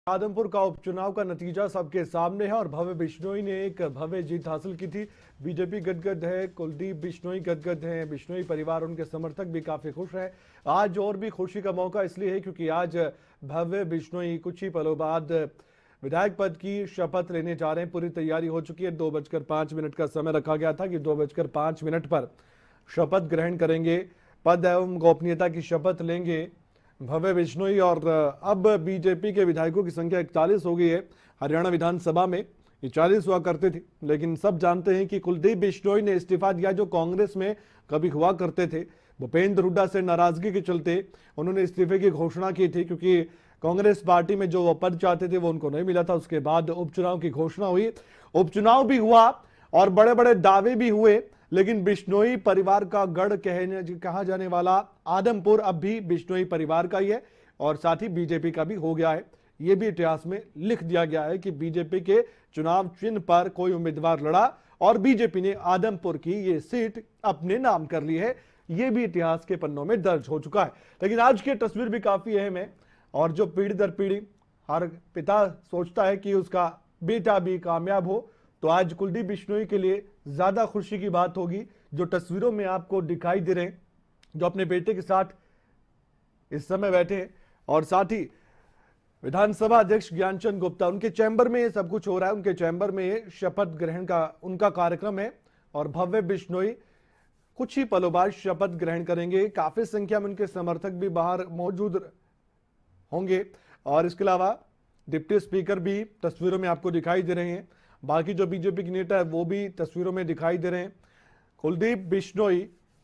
आदमपुर का उपचुनाव का नतीजा सबके सामने है और भव्य बिश्नोई ने एक भव्य जीत हासिल की थी। बीजेपी गदगद है, कुलदीप बिश्नोई गदगद हैं, बिश्नोई परिवार उनके समर्थक भी काफी खुश हैं। आज और भी खुशी का मौका इसलिए है क्योंकि आज भव्य बिश्नोई कुछ ही पलों बाद विधायक पद की शपथ लेने जा रहे हैं। पूरी तैयारी हो चुकी है। 2:05 का समय रखा गया था कि 2:05 पर शपथ ग्रहण करेंगे, पद एवं गोपनीयता की शपथ लेंगे भव्य बिश्नोई। और अब बीजेपी के विधायकों की संख्या 41 हो गई है। हरियाणा विधानसभा में ये 40 हुआ करते थे, लेकिन सब जानते हैं कि कुलदीप बिश्नोई ने इस्तीफा दिया, जो कांग्रेस में कभी हुआ करते थे। भूपेंद्र हुड्डा से नाराजगी के चलते उन्होंने इस्तीफे की घोषणा की थी, क्योंकि कांग्रेस पार्टी में जो वो पद चाहते थे वो उनको नहीं मिला था। उसके बाद उपचुनाव की घोषणा हुई, उपचुनाव भी हुआ और बड़े बड़े दावे भी हुए, लेकिन बिश्नोई परिवार का गढ़ कहा जाने वाला आदमपुर अब भी बिश्नोई परिवार का ही है और साथ ही बीजेपी का भी हो गया है। यह भी इतिहास में लिख दिया गया है कि बीजेपी के चुनाव चिन्ह पर कोई उम्मीदवार लड़ा और बीजेपी ने आदमपुर की ये सीट अपने नाम कर ली है। यह भी इतिहास के पन्नों में दर्ज हो चुका है। लेकिन आज की तस्वीर भी काफी अहम है और जो पीढ़ी दर पीढ़ी हर पिता सोचता है कि उसका बेटा भी कामयाब हो, तो आज कुलदीप बिश्नोई के लिए ज्यादा खुशी की बात होगी। जो तस्वीरों में आपको दिखाई दे रहे हैं, जो अपने बेटे के साथ इस समय बैठे हैं और साथ ही विधानसभा अध्यक्ष ज्ञानचंद गुप्ता, उनके चैम्बर में ये सब कुछ हो रहा है। उनके चैम्बर में ये शपथ ग्रहण का उनका कार्यक्रम है और भव्य बिश्नोई कुछ ही पलों बाद शपथ ग्रहण करेंगे। काफी संख्या में उनके समर्थक भी बाहर मौजूद होंगे और इसके अलावा डिप्टी स्पीकर भी तस्वीरों में आपको दिखाई दे रहे हैं। बाकी जो बीजेपी के नेता है वो भी तस्वीरों में दिखाई दे रहे हैं। कुलदीप बिश्नोई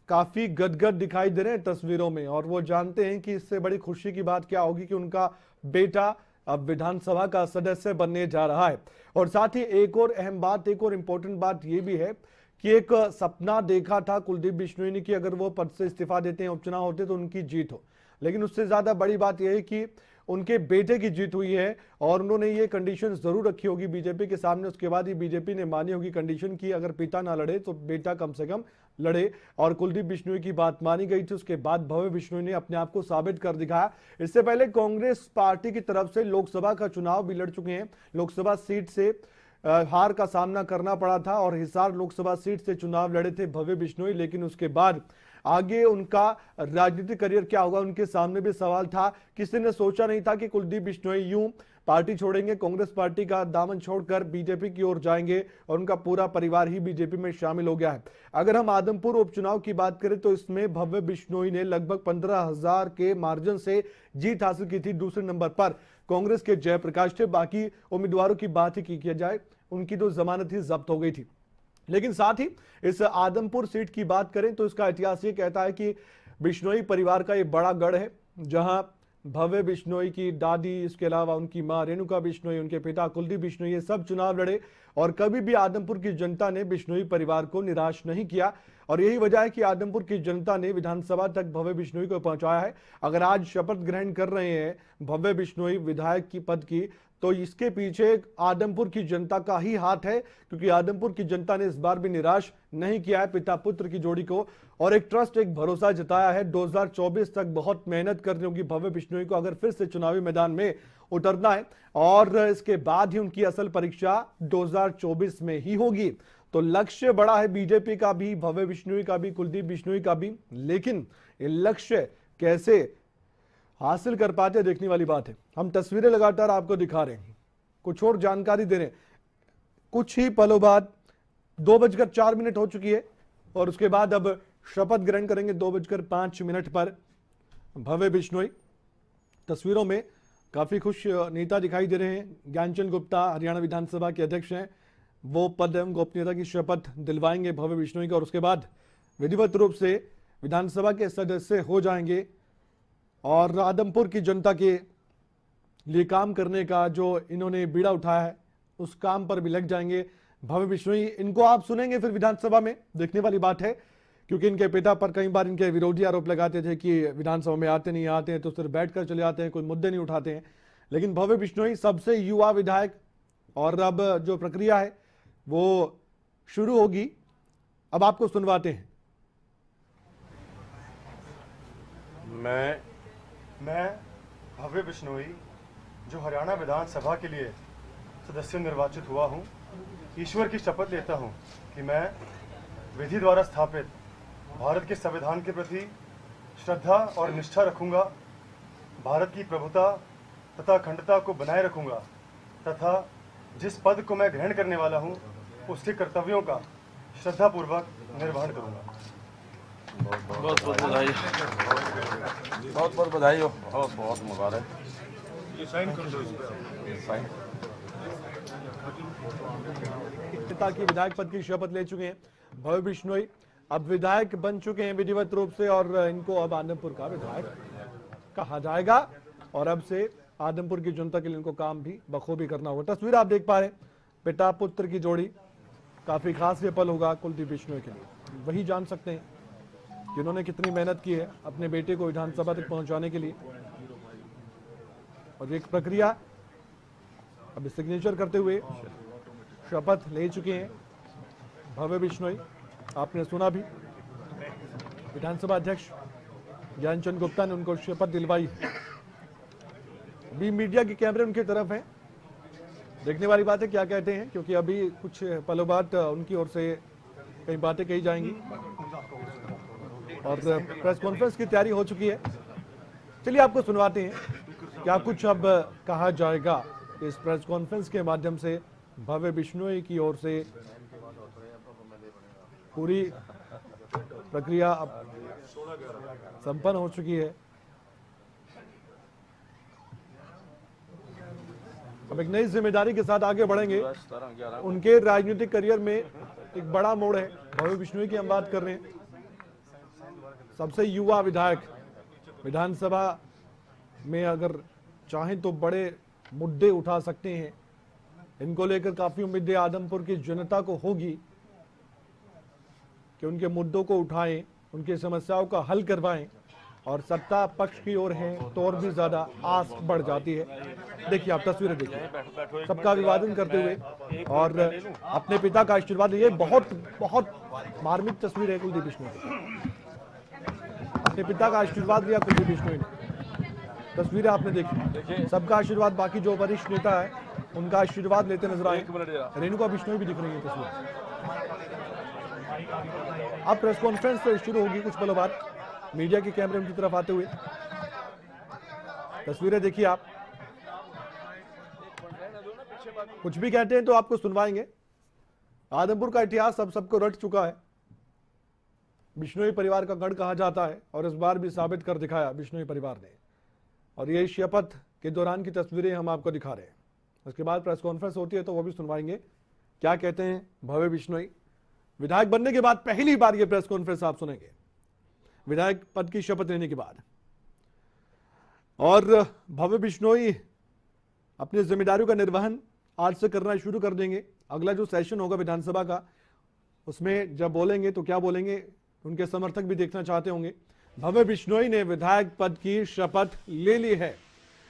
काफी गदगद दिखाई दे रहे हैं तस्वीरों में और वो जानते हैं कि इससे बड़ी खुशी की बात क्या होगी कि उनका बेटा अब विधानसभा का सदस्य बनने जा रहा है। और साथ ही एक और अहम बात, एक और इंपॉर्टेंट बात यह भी है कि एक सपना देखा था कुलदीप बिश्नोई ने कि अगर वो पद से इस्तीफा देते हैं, उपचुनाव होते तो उनकी जीत हो। लेकिन उससे ज्यादा बड़ी बात यह है कि उनके बेटे की जीत हुई है और उन्होंने ये कंडीशन जरूर रखी होगी बीजेपी के सामने। उसके बाद ही बीजेपी ने मानी होगी कंडीशन की अगर पिता ना लड़े तो बेटा कम से कम लड़े और कुलदीप बिश्नोई की बात मानी गई थी। उसके बाद भव्य बिश्नोई ने अपने आप को साबित कर दिखाया। इससे पहले कांग्रेस पार्टी की तरफ से लोकसभा का चुनाव भी लड़ चुके हैं। लोकसभा सीट से हार का सामना करना पड़ा था और हिसार लोकसभा सीट से चुनाव लड़े थे भव्य बिश्नोई। लेकिन उसके बाद आगे उनका राजनीतिक करियर क्या होगा, उनके सामने भी सवाल था। किसी ने सोचा नहीं था कि कुलदीप बिश्नोई यूं पार्टी छोड़ेंगे, कांग्रेस पार्टी का दामन छोड़कर बीजेपी की ओर जाएंगे और उनका पूरा परिवार ही बीजेपी में शामिल हो गया है। अगर हम आदमपुर उपचुनाव की बात करें तो इसमें भव्य बिश्नोई ने लगभग 15,000 के मार्जिन से जीत हासिल की थी। दूसरे नंबर पर कांग्रेस के जयप्रकाश थे। बाकी उम्मीदवारों की बात ही की किया जाए, उनकी तो जमानत ही जब्त हो गई थी। लेकिन साथ ही इस आदमपुर सीट की बात करें तो इसका इतिहास ये कहता है कि बिश्नोई परिवार का एक बड़ा गढ़ है, जहां भव्य बिश्नोई की दादी, इसके अलावा उनकी मां रेणुका बिश्नोई, उनके पिता कुलदीप बिश्नोई, ये सब चुनाव लड़े और कभी भी आदमपुर की जनता ने बिश्नोई परिवार को निराश नहीं किया। और यही वजह है कि आदमपुर की जनता ने विधानसभा तक भव्य बिश्नोई को पहुंचाया है। अगर आज शपथ ग्रहण कर रहे हैं भव्य बिश्नोई विधायक की पद की, तो इसके पीछे आदमपुर की जनता का ही हाथ है, क्योंकि आदमपुर की जनता ने इस बार भी निराश नहीं किया है पिता पुत्र की जोड़ी को और एक ट्रस्ट, एक भरोसा जताया है। 2024 तक बहुत मेहनत करनी होगी भव्य बिश्नोई को अगर फिर से चुनावी मैदान में उतरना है और इसके बाद ही उनकी असल परीक्षा 2024 में ही होगी। तो लक्ष्य बड़ा है बीजेपी का भी, भव्य बिश्नोई का भी, कुलदीप बिश्नोई का भी। लेकिन ये लक्ष्य कैसे हासिल कर पाते देखने वाली बात है। हम तस्वीरें लगातार आपको दिखा रहे हैं, कुछ और जानकारी दे रहे हैं। कुछ ही पलों बाद 2:04 हो चुकी है और उसके बाद अब शपथ ग्रहण करेंगे 2:05 पर भव्य बिश्नोई। तस्वीरों में काफी खुश नेता दिखाई दे रहे हैं। ज्ञानचंद गुप्ता हरियाणा विधानसभा के अध्यक्ष हैं, वो पद एवं गोपनीयता की शपथ दिलवाएंगे भव्य बिश्नोई को और उसके बाद विधिवत रूप से विधानसभा के सदस्य हो जाएंगे और आदमपुर की जनता के लिए काम करने का जो इन्होंने बीड़ा उठाया है उस काम पर भी लग जाएंगे भव्य बिश्नोई। इनको आप सुनेंगे फिर विधानसभा में, देखने वाली बात है, क्योंकि इनके पिता पर कई बार इनके विरोधी आरोप लगाते थे कि विधानसभा में आते नहीं, आते हैं तो सिर्फ बैठकर चले आते हैं, कोई मुद्दे नहीं उठाते हैं। लेकिन भव्य बिश्नोई सबसे युवा विधायक और अब जो प्रक्रिया है वो शुरू होगी। अब आपको सुनवाते हैं। मैं भव्य बिश्नोई जो हरियाणा विधानसभा के लिए सदस्य निर्वाचित हुआ हूँ, ईश्वर की शपथ लेता हूँ कि मैं विधि द्वारा स्थापित भारत के संविधान के प्रति श्रद्धा और निष्ठा रखूंगा, भारत की प्रभुता तथा अखंडता को बनाए रखूंगा तथा जिस पद को मैं ग्रहण करने वाला हूं, उसके कर्तव्यों का श्रद्धापूर्वक निर्वहन करूंगा। बहुत बहुत बधाई, बहुत बहुत बधाई हो, बहुत बहुत मुबारक। ये साइन कर दो इस पे। साइन। पिता की विधायक पद की शपथ ले चुके हैं भव्य बिश्नोई, अब विधायक बन चुके हैं विधिवत रूप से और इनको अब आदमपुर का विधायक कहा जाएगा और अब से आदमपुर की जनता के लिए इनको काम भी बखूबी करना होगा। तस्वीर आप देख पा रहे हैं, पिता पुत्र की जोड़ी, काफी खास ये पल होगा कुलदीप बिश्नोई के लिए। वही जान सकते हैं कि उन्होंने कितनी मेहनत की है अपने बेटे को विधानसभा तक पहुंचाने के लिए। और एक प्रक्रिया अब सिग्नेचर करते हुए शपथ ले चुके हैं भव्य बिश्नोई। आपने सुना भी, विधानसभा अध्यक्ष ज्ञानचंद गुप्ता ने उनको शपथ दिलवाई। अभी मीडिया के कैमरे उनकी तरफ हैं, देखने वाली बात है क्या कहते हैं, क्योंकि अभी कुछ पलों बाद उनकी ओर से कई बातें कही जाएंगी और प्रेस कॉन्फ्रेंस की तैयारी हो चुकी है। चलिए आपको सुनवाते हैं क्या कुछ अब कहा जाएगा इस प्रेस कॉन्फ्रेंस के माध्यम से। भव्य बिश्नोई की ओर से पूरी प्रक्रिया अब संपन्न हो चुकी है। अब एक नई जिम्मेदारी के साथ आगे बढ़ेंगे। उनके राजनीतिक करियर में एक बड़ा मोड़ है। भव्य बिश्नोई की हम बात कर रहे हैं, सबसे युवा विधायक, विधानसभा में अगर चाहें तो बड़े मुद्दे उठा सकते हैं। इनको लेकर काफी उम्मीदें आदमपुर की जनता को होगी कि उनके मुद्दों को उठाएं, उनकी समस्याओं का हल करवाएं और सत्ता पक्ष की ओर है तो और भी ज्यादा आस बढ़ जाती है। देखिए आप तस्वीरें देखिए, सबका अभिवादन करते हुए और अपने पिता का आशीर्वाद लिए। बहुत बहुत मार्मिक तस्वीर है कुलदीप बिश्नोई की, अपने पिता का आशीर्वाद लिया कुलदीप बिश्नोई ने। तस्वीरें आपने देखी, सबका आशीर्वाद, बाकी जो वरिष्ठ नेता है उनका आशीर्वाद लेते नजर आए। रेणुका बिश्नोई भी दिख रही है तस्वीर। अब प्रेस कॉन्फ्रेंस तो शुरू होगी कुछ पलों बाद, मीडिया के कैमरे उनकी तरफ आते हुए। तस्वीरें देखिए आप, कुछ भी कहते हैं तो आपको सुनवाएंगे। आदमपुर का इतिहास अब सबको रट चुका है, बिश्नोई परिवार का गढ़ कहा जाता है और इस बार भी साबित कर दिखाया बिश्नोई परिवार ने। और ये शपथ के दौरान की तस्वीरें हम आपको दिखा रहे हैं। उसके बाद प्रेस कॉन्फ्रेंस होती है तो वो भी सुनवाएंगे क्या कहते हैं भव्य बिश्नोई। विधायक बनने के बाद पहली बार ये प्रेस कॉन्फ्रेंस आप सुनेंगे, विधायक पद की शपथ लेने के बाद। और भव्य बिश्नोई अपनी जिम्मेदारियों का निर्वहन आज से करना शुरू कर देंगे। अगला जो सेशन होगा विधानसभा का, उसमें जब बोलेंगे तो क्या बोलेंगे, उनके समर्थक भी देखना चाहते होंगे। भव्य बिश्नोई ने विधायक पद की शपथ ले ली है।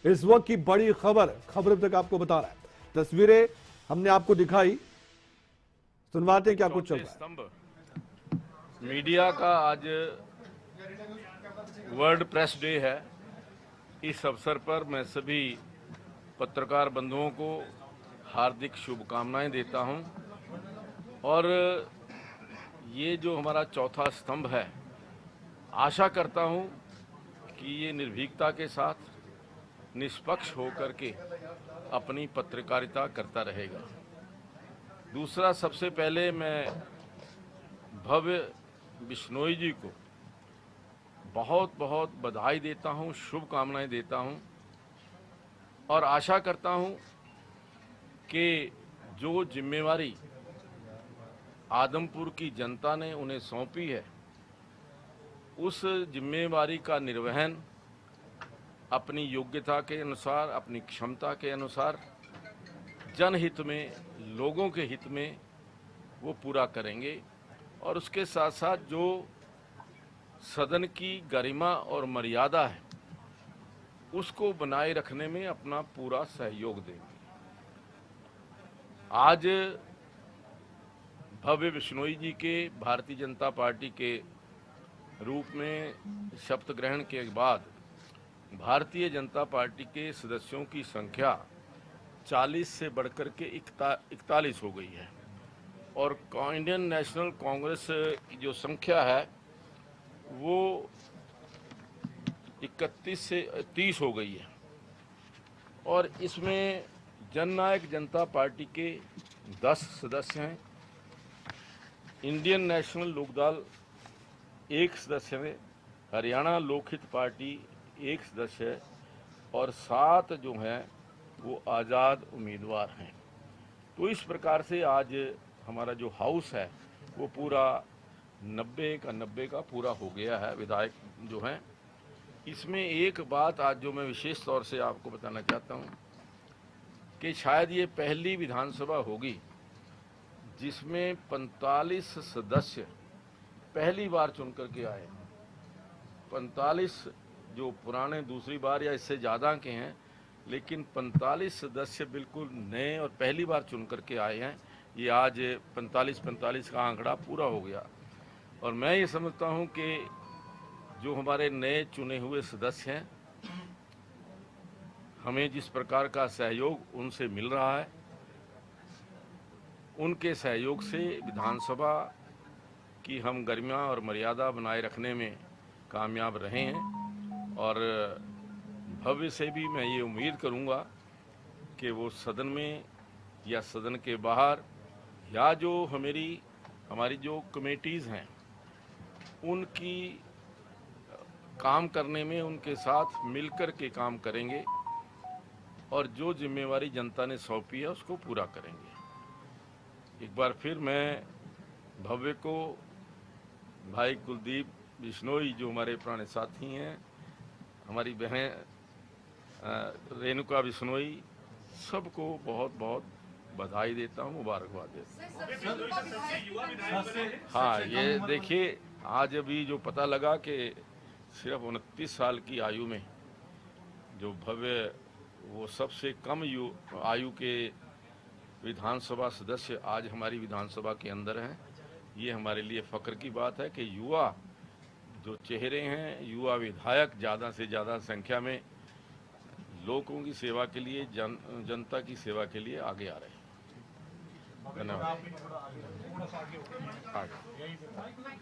इस वक्त की बड़ी खबर तक आपको बता रहा है। तस्वीरें हमने आपको दिखाई, सुनवाते हैं क्या कुछ चल रहा है। मीडिया का आज वर्ल्ड प्रेस डे है। इस अवसर पर मैं सभी पत्रकार बंधुओं को हार्दिक शुभकामनाएं देता हूं और ये जो हमारा चौथा स्तंभ है, आशा करता हूं कि ये निर्भीकता के साथ निष्पक्ष होकर के अपनी पत्रकारिता करता रहेगा। दूसरा, सबसे पहले मैं भव्य बिश्नोई जी को बहुत बहुत बधाई देता हूं, शुभकामनाएं देता हूं और आशा करता हूं कि जो जिम्मेवारी आदमपुर की जनता ने उन्हें सौंपी है, उस जिम्मेवारी का निर्वहन अपनी योग्यता के अनुसार, अपनी क्षमता के अनुसार, जनहित में, लोगों के हित में वो पूरा करेंगे और उसके साथ साथ जो सदन की गरिमा और मर्यादा है उसको बनाए रखने में अपना पूरा सहयोग देंगे। आज भव्य बिश्नोई जी के भारतीय जनता पार्टी के रूप में शपथ ग्रहण के बाद भारतीय जनता पार्टी के सदस्यों की संख्या 40 से बढ़कर के 41 हो गई है और इंडियन नेशनल कांग्रेस की जो संख्या है वो 31 से 30 हो गई है और इसमें जननायक जनता पार्टी के 10 सदस्य हैं, इंडियन नेशनल लोकदल 1 सदस्य है, हरियाणा लोकहित पार्टी 1 सदस्य है और 7 जो हैं वो आज़ाद उम्मीदवार हैं। तो इस प्रकार से आज हमारा जो हाउस है वो पूरा 90 का पूरा हो गया है। विधायक जो हैं, इसमें एक बात आज जो मैं विशेष तौर से आपको बताना चाहता हूं कि शायद ये पहली विधानसभा होगी जिसमें 45 सदस्य पहली बार चुन करके आए। 45 जो पुराने दूसरी बार या इससे ज़्यादा के हैं, लेकिन 45 सदस्य बिल्कुल नए और पहली बार चुन करके आए हैं। ये आज 45 का आंकड़ा पूरा हो गया और मैं ये समझता हूं कि जो हमारे नए चुने हुए सदस्य हैं, हमें जिस प्रकार का सहयोग उनसे मिल रहा है, उनके सहयोग से विधानसभा की हम गरिमा और मर्यादा बनाए रखने में कामयाब रहे हैं और भविष्य से भी मैं ये उम्मीद करूंगा कि वो सदन में या सदन के बाहर या जो हमारी जो कमेटीज़ हैं उनकी काम करने में उनके साथ मिलकर के काम करेंगे और जो जिम्मेवारी जनता ने सौंपी है उसको पूरा करेंगे। एक बार फिर मैं भव्य को, भाई कुलदीप बिश्नोई जो हमारे पुराने साथी हैं, हमारी बहन रेणुका बिश्नोई, सबको बहुत बहुत बधाई देता हूँ, मुबारकबाद देता हूँ। हाँ, ये देखिए आज अभी जो पता लगा कि सिर्फ 29 साल की आयु में जो भव्य वो सबसे कम आयु के विधानसभा सदस्य आज हमारी विधानसभा के अंदर हैं। ये हमारे लिए फ़ख्र की बात है कि युवा जो चेहरे हैं, युवा विधायक ज़्यादा से ज़्यादा संख्या में लोगों की सेवा के लिए, जनता की सेवा के लिए आगे आ रहे हैं। धन्यवाद।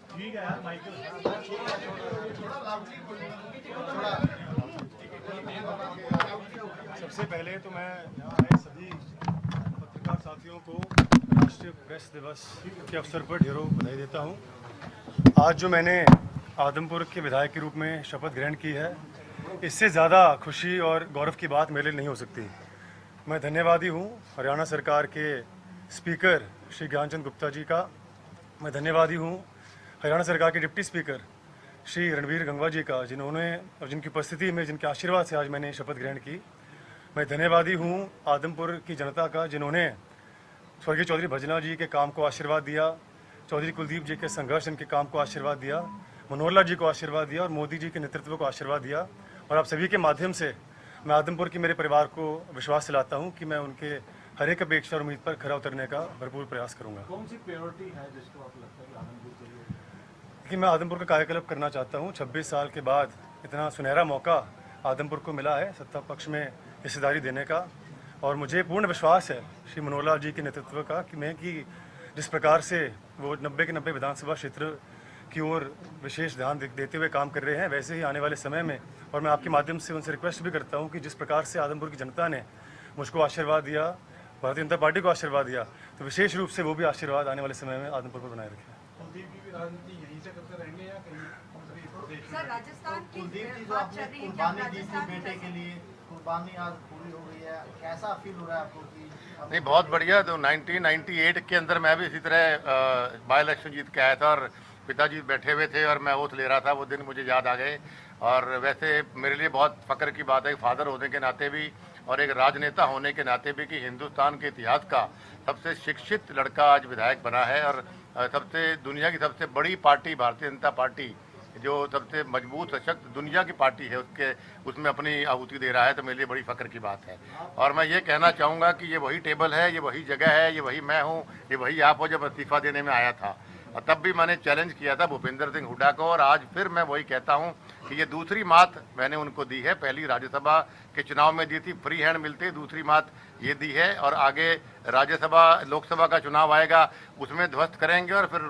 ठीक है सबसे पहले तो मैं यहाँ आए सभी पत्रकार साथियों को राष्ट्रीय प्रेस दिवस के अवसर पर ढेरों बधाई देता हूँ। आज जो मैंने आदमपुर के विधायक के रूप में शपथ ग्रहण की है, इससे ज़्यादा खुशी और गौरव की बात मेरे लिए नहीं हो सकती। मैं धन्यवादी हूँ हरियाणा सरकार के स्पीकर श्री ज्ञानचंद गुप्ता जी का। मैं धन्यवादी हूँ हरियाणा सरकार के डिप्टी स्पीकर श्री रणवीर गंगवा जी का, जिन्होंने और जिनकी उपस्थिति में, जिनके आशीर्वाद से आज मैंने शपथ ग्रहण की। मैं धन्यवादी हूँ आदमपुर की जनता का, जिन्होंने स्वर्गीय चौधरी भजना जी के काम को आशीर्वाद दिया, चौधरी कुलदीप जी के संघर्ष के काम को आशीर्वाद दिया, मनोहर लाल जी को आशीर्वाद दिया और मोदी जी के नेतृत्व को आशीर्वाद दिया। और आप सभी के माध्यम से मैं आदमपुर के मेरे परिवार को विश्वास दिलाता हूँ कि मैं उनके हर एक अपेक्षा और उम्मीद पर खरा उतरने का भरपूर प्रयास करूँगा। कौन सी प्रायोरिटी है जिसको आपको लगता है कि आदमपुर के लिए? कि मैं आदमपुर का कायाकल्प करना चाहता हूँ। 26 साल के बाद इतना सुनहरा मौका आदमपुर को मिला है सत्ता पक्ष में हिस्सेदारी देने का और मुझे पूर्ण विश्वास है श्री मनोहर लाल जी के नेतृत्व का कि जिस प्रकार से वो 90 के 90 विधानसभा क्षेत्र की ओर विशेष ध्यान देते हुए काम कर रहे हैं, वैसे ही आने वाले समय में। और मैं आपके माध्यम से उनसे रिक्वेस्ट भी करता हूं कि जिस प्रकार से आदमपुर की जनता ने मुझको आशीर्वाद दिया, भारतीय जनता पार्टी को आशीर्वाद दिया, तो विशेष रूप से वो भी आशीर्वाद आने वाले समय में आदमपुर पर बनाए रखें। कुलदीप की भी राजनीति यहीं से करते रहेंगे या कहीं दूसरी देश? सर, राजस्थान की कुलदीप जी जो बात आपने चल रही है, कुर्बानी दी थी राजस्थान बेटे के लिए, कुर्बानी आज पूरी हो गई है, कैसा फील हो रहा है आपको? कि नहीं, बहुत बढ़िया। तो 1998 के अंदर मैं भी इसी तरह बाई इलेक्शन जीत के आया था और पिताजी बैठे हुए थे और मैं ओथ ले रहा था। वो दिन मुझे याद आ गए और वैसे मेरे लिए बहुत फख्र की बात है, फादर होने के नाते भी और एक राजनेता होने के नाते भी, कि हिंदुस्तान के इतिहास का सबसे शिक्षित लड़का आज विधायक बना है और सबसे दुनिया की सबसे बड़ी पार्टी भारतीय जनता पार्टी, जो सबसे मजबूत सशक्त दुनिया की पार्टी है, उसमें अपनी आहुति दे रहा है। तो मेरे लिए बड़ी फख्र की बात है। और मैं ये कहना चाहूँगा कि ये वही टेबल है, ये वही जगह है, ये वही मैं हूँ, ये वही आप हो जब इस्तीफा देने में आया था। और तब भी मैंने चैलेंज किया था भूपेंद्र सिंह हुड्डा को और आज फिर मैं वही कहता हूँ कि ये दूसरी मात मैंने उनको दी है। पहली राज्यसभा के चुनाव में दी थी, फ्री हैंड मिलते, दूसरी मात ये दी है और आगे राज्यसभा लोकसभा का चुनाव आएगा उसमें ध्वस्त करेंगे और फिर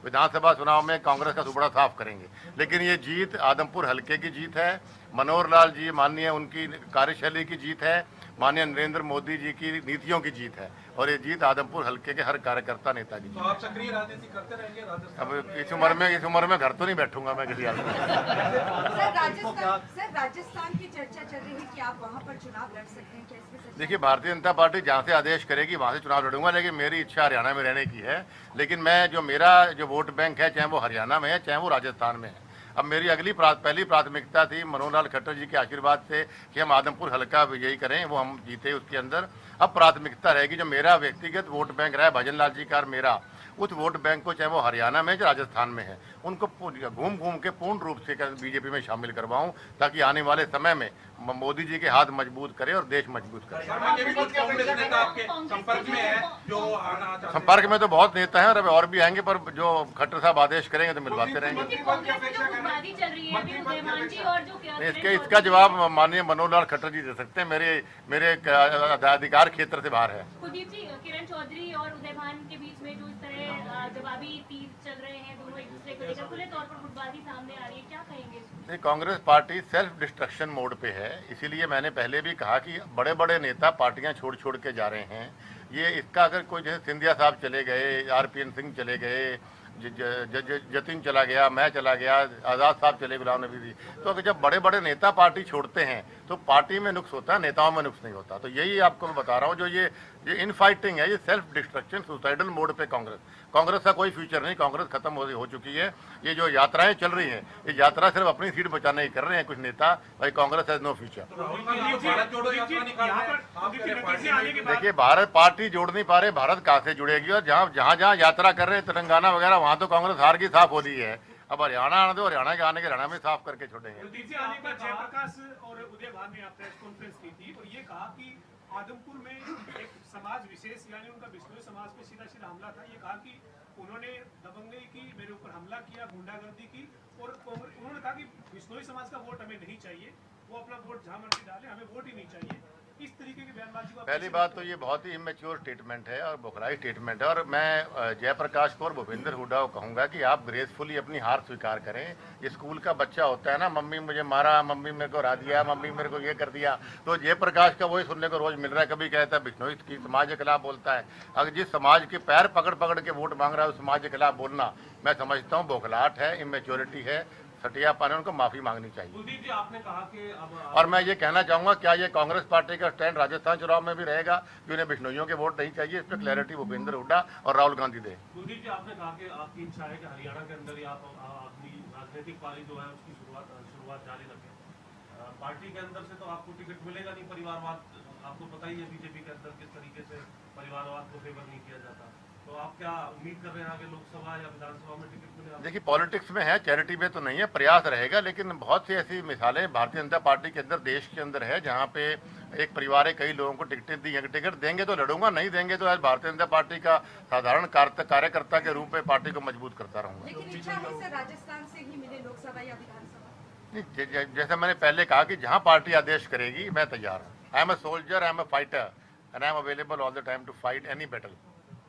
विधानसभा चुनाव में कांग्रेस का सुपड़ा साफ करेंगे। लेकिन ये जीत आदमपुर हल्के की जीत है, मनोहर लाल जी माननीय उनकी कार्यशैली की जीत है, माननीय नरेंद्र मोदी जी की नीतियों की जीत है और ये जीत आदमपुर हल्के के हर कार्यकर्ता नेता की तो जीत आप सक्रिय राजनीति करते रहेंगे राजस्थान है। अब इस उम्र में घर तो नहीं बैठूंगा मैं किसी आदमी। सर राजस्थान की चर्चा चल रही है कि आप वहां पर चुनाव लड़ सकते हैं, क्या इसमें सच है? देखिए, भारतीय जनता पार्टी जहाँ से आदेश करेगी वहाँ से चुनाव लड़ूंगा, लेकिन मेरी इच्छा हरियाणा में रहने की है। लेकिन मैं जो मेरा जो वोट बैंक है, चाहे वो हरियाणा में है चाहे वो राजस्थान में है। अब मेरी पहली प्राथमिकता थी मनोहर लाल खट्टर जी के आशीर्वाद से कि हम आदमपुर हल्का विजयी करें, वो हम जीते उसके अंदर। अब प्राथमिकता रहेगी जो मेरा व्यक्तिगत वोट बैंक रहा है भजन लाल जी का और मेरा, उस वोट बैंक को चाहे वो हरियाणा में या राजस्थान में है उनको घूम घूम के पूर्ण रूप से बीजेपी में शामिल करवाऊं, ताकि आने वाले समय में मोदी जी के हाथ मजबूत करे और देश मजबूत करे। के भी कुछ कांग्रेस नेता आपके संपर्क में है जो आना चाहते हैं? संपर्क में तो बहुत नेता हैं और भी आएंगे, पर जो खट्टर साहब आदेश करेंगे तो मिलवाते रहेंगे। इसका जवाब माननीय मनोहर लाल खट्टर जी दे सकते हैं, मेरे अधिकार क्षेत्र से बाहर है। कुलदीप जी, किरण चौधरी और उदयभान के बीच में जो इस तरह जवाबी तीर चल रहे हैं, दोनों एक दूसरे को लेकर खुले तौर पर गुटबाजी सामने आ रही है, क्या कहेंगे? Congress party self destruction mode पे है, इसीलिए मैंने पहले भी कहा कि बड़े बड़े नेता पार्टियां छोड़ छोड़ के जा रहे हैं। ये इसका अगर कोई जैसे सिंधिया साहब चले गए, आरपीएन सिंह चले गए, जतिन चला गया, मैं चला गया, आज़ाद साहब चले, गुलाम नबी जी, तो अगर जब बड़े बड़े नेता पार्टी छोड़ते हैं तो पार्टी में नुक्स होता है, नेताओं में नुक्स नहीं होता। तो यही आपको मैं बता रहा हूँ, जो ये इनफाइटिंग है, ये सेल्फ डिस्ट्रक्शन सुसाइडल मोड पे कांग्रेस का कोई फ्यूचर नहीं। कांग्रेस खत्म हो चुकी है। ये जो यात्राएं चल रही हैं, ये यात्रा सिर्फ अपनी सीट बचाने की कर रहे हैं कुछ नेता। भाई कांग्रेस हैज नो फ्यूचर। देखिए, भारत पार्टी जोड़ नहीं पा रहे, भारत कहाँ से जुड़ेगी? और जहाँ यात्रा कर रहे हैं तेलंगाना वगैरह, वहाँ तो कांग्रेस हार की साफ हो रही है। अब हरियाणा आने दो, हरियाणा के आने के हरियाणा में साफ करके छोड़ेंगे। जयप्रकाश और उदयभान ने प्रेस कॉन्फ्रेंस की थी और ये कहा कि आदमपुर में एक समाज विशेष यानी उनका बिश्नोई समाज पे सीधा सीधा हमला था। ये कहा कि उन्होंने दबंगई की, मेरे ऊपर हमला किया, गुंडागर्दी की और उन्होंने कहा कि बिश्नोई समाज का वोट हमें नहीं चाहिए, वो अपना वोट जहां मर्जी डाले, हमें वोट ही नहीं चाहिए। इस तरीके की बयानबाजी को पहली बात तो ये बहुत ही इमेच्योर स्टेटमेंट है और बोखलाई स्टेटमेंट है। और मैं जयप्रकाश को और भूपेंद्र हुड्डा को कहूँगा कि आप ग्रेसफुली अपनी हार स्वीकार करें। ये स्कूल का बच्चा होता है ना, मम्मी मुझे मारा, मम्मी मेरे को हरा दिया, मम्मी मेरे को ये कर दिया, तो जयप्रकाश का वही सुनने को रोज मिल रहा है। कभी कहता है बिश्नोई की समाज के खिलाफ बोलता है। अगर जिस समाज के पैर पकड़ पकड़ के वोट मांग रहा है उस समाज के खिलाफ बोलना, मैं समझता हूँ बौखलाहट है, इमेच्योरिटी है, सटियापन है, उनको माफी मांगनी चाहिए। कुलदीप जी, आपने कहा कि अब और मैं ये कहना चाहूंगा, क्या ये कांग्रेस पार्टी का स्टैंड राजस्थान चुनाव में भी रहेगा कि उन्हें बिश्नोइयों के वोट नहीं चाहिए? इस पर क्लैरिटी भूपेंद्र हुड्डा और राहुल गांधी दे। कुलदीप जी, आपने कहा कि आपकी इच्छा है कि हरियाणा के अंदर ही आप अपनी राजनीतिक पारी जो है उसकी शुरुआत जारी रखें। पार्टी के अंदर से तो आपको टिकट मिलेगा नहीं, परिवारवाद आपको पता ही है बीजेपी के अंदर किस तरीके से परिवारवाद को फेवर नहीं किया जाता। तो आप क्या उम्मीद कर रहे हैं आगे लोकसभा या विधानसभा में टिकट मिलेगा? देखिए, पॉलिटिक्स में है, चैरिटी में तो नहीं है, प्रयास रहेगा। लेकिन बहुत सी ऐसी मिसालें भारतीय जनता पार्टी के अंदर, देश के अंदर है, जहाँ पे एक परिवार है, कई लोगों को टिकटें दी हैं। टिकट देंगे तो लड़ूंगा, नहीं देंगे तो आज भारतीय जनता पार्टी का साधारण कार्यकर्ता के रूप में पार्टी को मजबूत करता रहूंगा। लेकिन इच्छा है सर राजस्थान से ही मिले लोकसभा या विधानसभा? जैसा मैंने पहले कहा कि जहाँ पार्टी आदेश करेगी मैं तैयार हूँ। I am a soldier, I am a fighter and I am available all the time to fight any battle.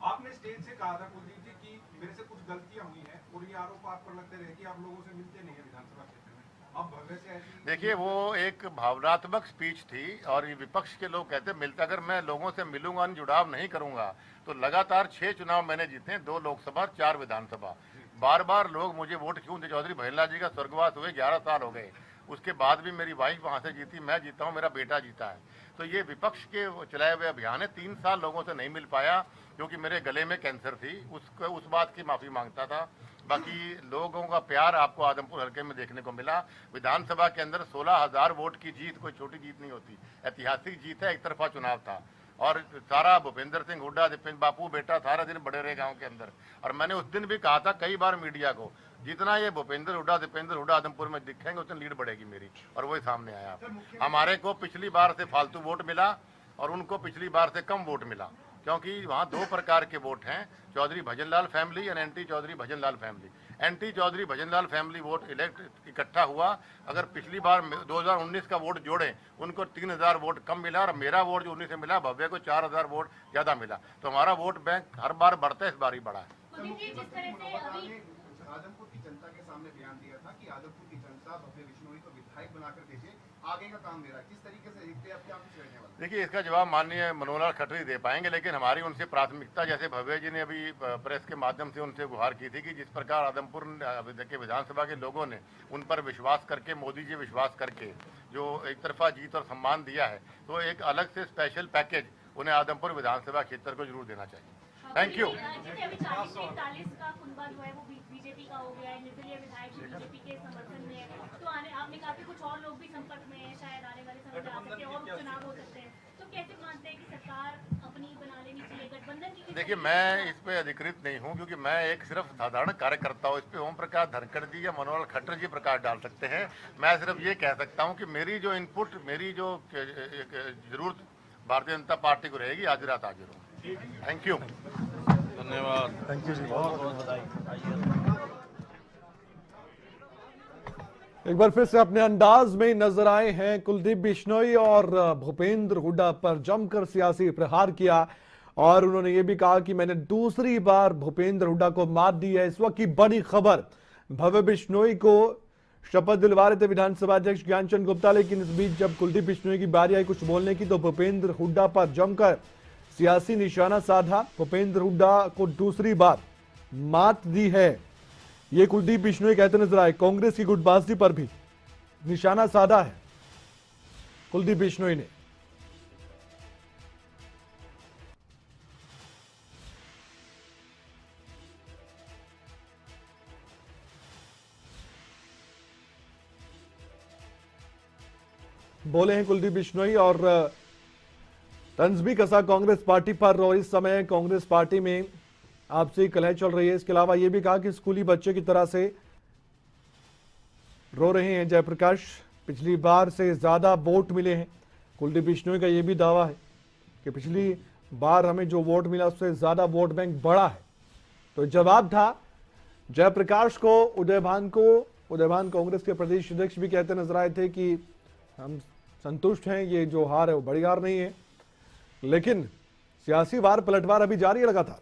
आपने स्टेज से कहा था कुलदीप जी कि मेरे से कुछ गलतियां हुई हैं और ये आरोप आप पर लगते रहे कि आप लोगों से मिलते नहीं है विधानसभा क्षेत्र में। अब भव्य से ऐसी, देखिए, वो एक भावनात्मक स्पीच थी और ये विपक्ष के लोग कहते मिलते, अगर मैं लोगों से मिलूंगा, जुड़ाव नहीं करूंगा, तो लगातार 6 चुनाव मैंने जीते, 2 लोकसभा 4 विधानसभा। बार बार लोग मुझे वोट क्यों दे? चौधरी भजनलाल जी का स्वर्गवास हुए 11 साल हो गए, उसके बाद भी मेरी वाइफ वहाँ से जीती, मैं जीता हूँ, मेरा बेटा जीता है। तो ये विपक्ष के चलाए हुए अभियान है। 3 साल लोगों से नहीं मिल पाया क्योंकि मेरे गले में कैंसर थी, उस बात की माफ़ी मांगता था। बाकी लोगों का प्यार आपको आदमपुर हल्के में देखने को मिला। विधानसभा के अंदर 16,000 वोट की जीत कोई छोटी जीत नहीं होती, ऐतिहासिक जीत है। एक तरफा चुनाव था और सारा भूपेंद्र सिंह हुड्डा, दीपेंद्र बापू बेटा सारा दिन बड़े रहे गाँव के अंदर। और मैंने उस दिन भी कहा था कई बार मीडिया को, जितना ये भूपेंद्र हुड्डा, दीपेंद्र हुड्डा आदमपुर में दिखेंगे उतनी लीड बढ़ेगी मेरी, और वही सामने आया। हमारे को पिछली बार से फालतू वोट मिला और उनको पिछली बार से कम वोट मिला, क्योंकि वहाँ 2 प्रकार के वोट हैं, चौधरी भजनलाल फैमिली और anti Chaudhary Bhajanlal family. Anti Chaudhary Bhajanlal family vote इकट्ठा हुआ। अगर पिछली बार 2019 का वोट जोड़ें, उनको 3000 वोट कम मिला और मेरा वोट जो 19 से मिला, भव्य को 4000 वोट ज़्यादा मिला। तो हमारा वोट बैंक हर बार बढ़ता है, इस बार ही बढ़ा है। कुलदीप जी, जिस तरह से अभी आदमपुर की जनता के सामने बयान दिया था कि आदमपुर की जनता भव्य बिश्नोई को विधायक बनाकर भेजे, आगे का काम दे रहा है, किस तरीके से देखते हैं, अब क्या कुछ रहने वाला? देखिए, इसका जवाब माननीय मनोहर खट्टर दे पाएंगे, लेकिन हमारी उनसे प्राथमिकता, जैसे भव्य जी ने अभी प्रेस के माध्यम से उनसे गुहार की थी कि जिस प्रकार आदमपुर के विधानसभा के लोगों ने उन पर विश्वास करके, मोदी जी विश्वास करके जो एक तरफा जीत और सम्मान दिया है, तो एक अलग से स्पेशल पैकेज उन्हें आदमपुर विधानसभा क्षेत्र को जरूर देना चाहिए। Thank you. जैसे अभी 40 का कुनबा जो है वो बीजेपी का हो गया है, निर्दलीय विधायक बीजेपी के समर्थन में है, तो आपने कहा कि कुछ और लोग भी संपर्क में हैं, शायद आने वाले समय में आ सकते हैं और उपचुनाव हो सकते हैं, तो कैसे मानते हैं कि सरकार अपनी बना लेनी चाहिए गठबंधन की? देखिए, मैं इस पे अधिकृत नहीं हूं, क्योंकि मैं एक सिर्फ साधारण कार्यकर्ता हूं। इस पे ओम प्रकाश धनखड़ जी या मनोहर खट्टर जी प्रकाश डाल सकते हैं। मैं सिर्फ ये कह सकता हूं कि मेरी जो इनपुट, मेरी जो जरूरत भारतीय जनता पार्टी को रहेगी, आज रात हाजिर हूँ। थैंक यू, धन्यवाद। थैंक यू जी, बहुत बहुत बधाई। एक बार फिर से अपने अंदाज में नजर आए हैं कुलदीप बिश्नोई और भूपेंद्र हुड्डा पर जमकर सियासी प्रहार किया और उन्होंने ये भी कहा कि मैंने दूसरी बार भूपेंद्र हुड्डा को मात दी है। इस वक्त की बड़ी खबर, भव्य बिश्नोई को शपथ दिलवा रहे थे विधानसभा अध्यक्ष ज्ञानचंद गुप्ता, लेकिन इस बीच जब कुलदीप बिश्नोई की बारी आई कुछ बोलने की तो भूपेंद्र हुड्डा पर जमकर सियासी निशाना साधा। भूपेंद्र हुड्डा को दूसरी बार मात दी है, ये कुलदीप बिश्नोई कहते नजर आए। कांग्रेस की गुटबाजी पर भी निशाना साधा है कुलदीप बिश्नोई ने। बोले हैं कुलदीप बिश्नोई और तंज भी कसा कांग्रेस पार्टी पर, और इस समय कांग्रेस पार्टी में आपसी कलह चल रही है। इसके अलावा यह भी कहा कि स्कूली बच्चे की तरह से रो रहे हैं जयप्रकाश, पिछली बार से ज्यादा वोट मिले हैं। कुलदीप बिश्नोई का यह भी दावा है कि पिछली बार हमें जो वोट मिला उससे ज्यादा वोट बैंक बढ़ा है। तो जवाब था जयप्रकाश को। उदयभान कांग्रेस के प्रदेश अध्यक्ष भी कहते नजर आए थे कि हम संतुष्ट हैं, ये जो हार है वो बड़ी हार नहीं है, लेकिन सियासी वार पलटवार अभी जारी है लगातार।